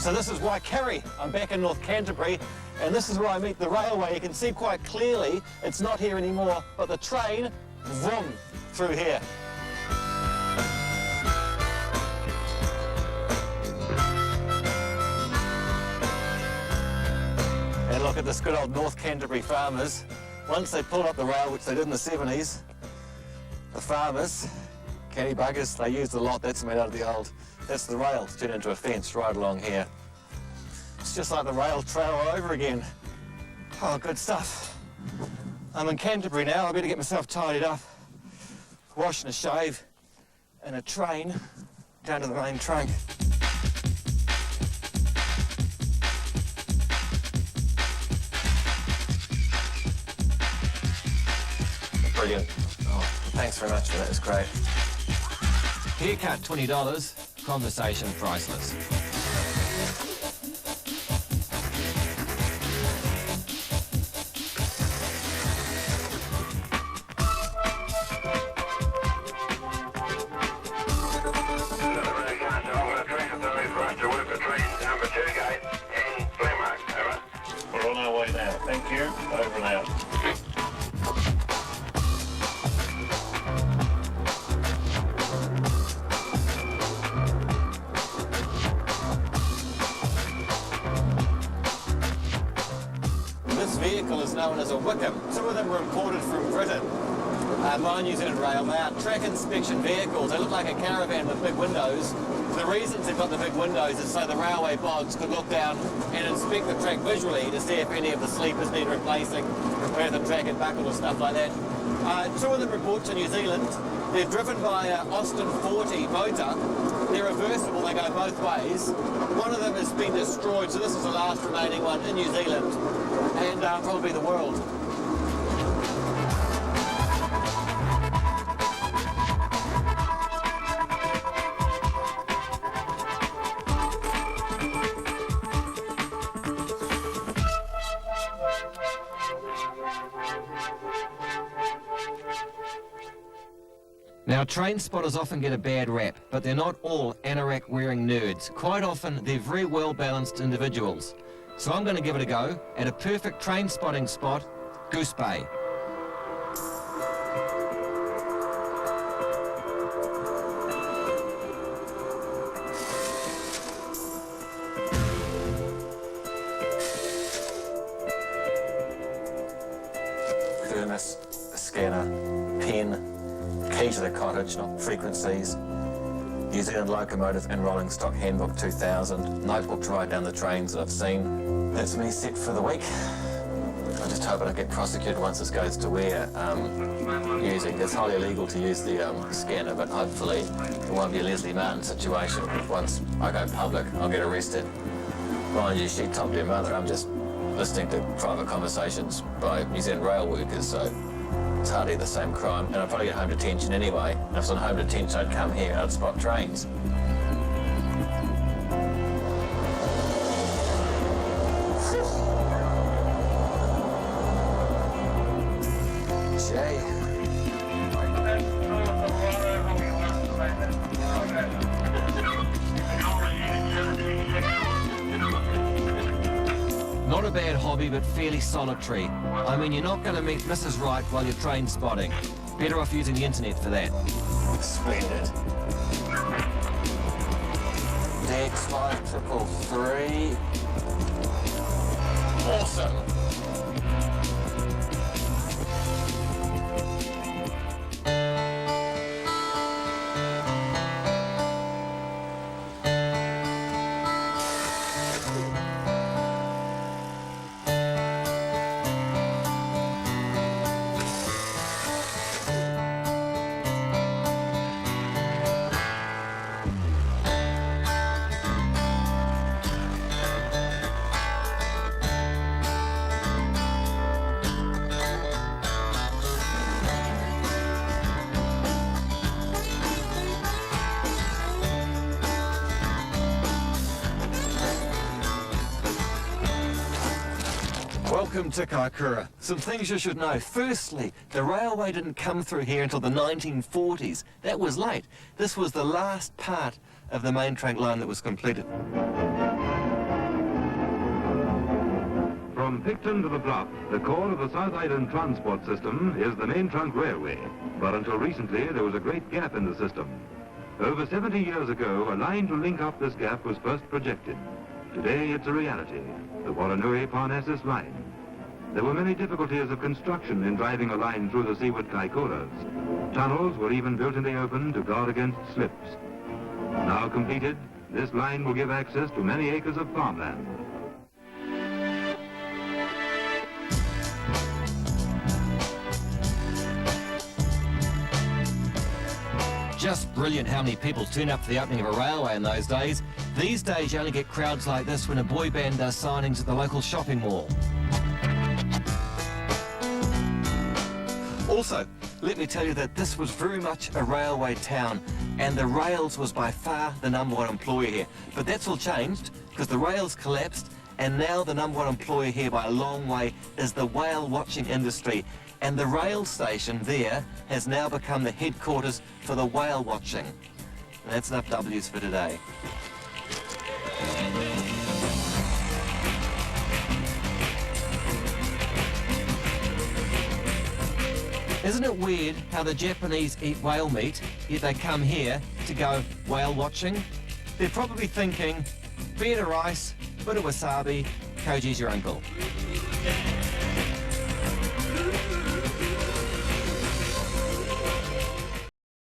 So this is Waikari. I'm back in North Canterbury, and this is where I meet the railway. You can see quite clearly it's not here anymore, but the train, vroom, through here. And look at this good old North Canterbury farmers. Once they pulled up the rail, which they did in the 70s, the farmers, canny buggers, they used a lot. That's made out of the old, that's the rail. It's turned into a fence right along here. It's just like the rail trail all over again. Oh, good stuff. I'm in Canterbury now. I better get myself tidied up, wash and a shave, and a train down to the main trunk. Brilliant. Oh, thanks very much for that. It's great. Haircut, $20. Conversation, priceless. We're on our way now. Thank you. Over and out. This vehicle is known as a Wickham. Two of them were imported from Britain by New Zealand Rail. They are track inspection vehicles. They look like a caravan with big windows. The reasons they've got the big windows is so the railway bods could look down and inspect the track visually to see if any of the sleepers need replacing, where the track had buckled or stuff like that. Two of them were brought to New Zealand. They're driven by an Austin 40 motor. They're reversible, they go both ways. One of them has been destroyed, so this is the last remaining one in New Zealand and probably the world. Now, train spotters often get a bad rap, but they're not all anorak-wearing nerds. Quite often, they're very well-balanced individuals. So I'm going to give it a go at a perfect train spotting spot, Goose Bay. Furnace, scanner, pen, key to the cottage, not frequencies, New Zealand Locomotive and Rolling Stock Handbook 2000, notebook to write down the trains that I've seen. That's me set for the week. I just hope I don't get prosecuted once this goes to where it's highly illegal to use the scanner, but hopefully it won't be a Leslie Martin situation. Once I go public, I'll get arrested. Mind you, she told her mother, I'm just listening to private conversations by New Zealand rail workers, so it's hardly the same crime, and I'd probably get home detention anyway. If I was on home detention, I'd come here, I'd spot trains. Jay. Not a bad hobby, but fairly solitary. I mean, you're not going to meet Mrs. Right while you're train spotting. Better off using the internet for that. Splendid. Dex 5333. Awesome. Welcome to Kaikoura. Some things you should know. Firstly, the railway didn't come through here until the 1940s. That was late. This was the last part of the main track line that was completed. From Picton to the Bluff, the core of the South Island transport system is the Main Trunk Railway. But until recently, there was a great gap in the system. Over 70 years ago, a line to link up this gap was first projected. Today, it's a reality, the Whanganui-Parnassus line. There were many difficulties of construction in driving a line through the seaward Kaikoura's. Tunnels were even built in the open to guard against slips. Now completed, this line will give access to many acres of farmland. Just brilliant how many people turn up for the opening of a railway in those days. These days you only get crowds like this when a boy band does signings at the local shopping mall. Also, let me tell you that this was very much a railway town, and the rails was by far the #1 employer here. But that's all changed because the rails collapsed, and now the #1 employer here by a long way is the whale watching industry. And the rail station there has now become the headquarters for the whale watching. And that's enough W's for today. Isn't it weird how the Japanese eat whale meat, yet they come here to go whale watching? They're probably thinking, bit of rice, bit of wasabi, Koji's your uncle.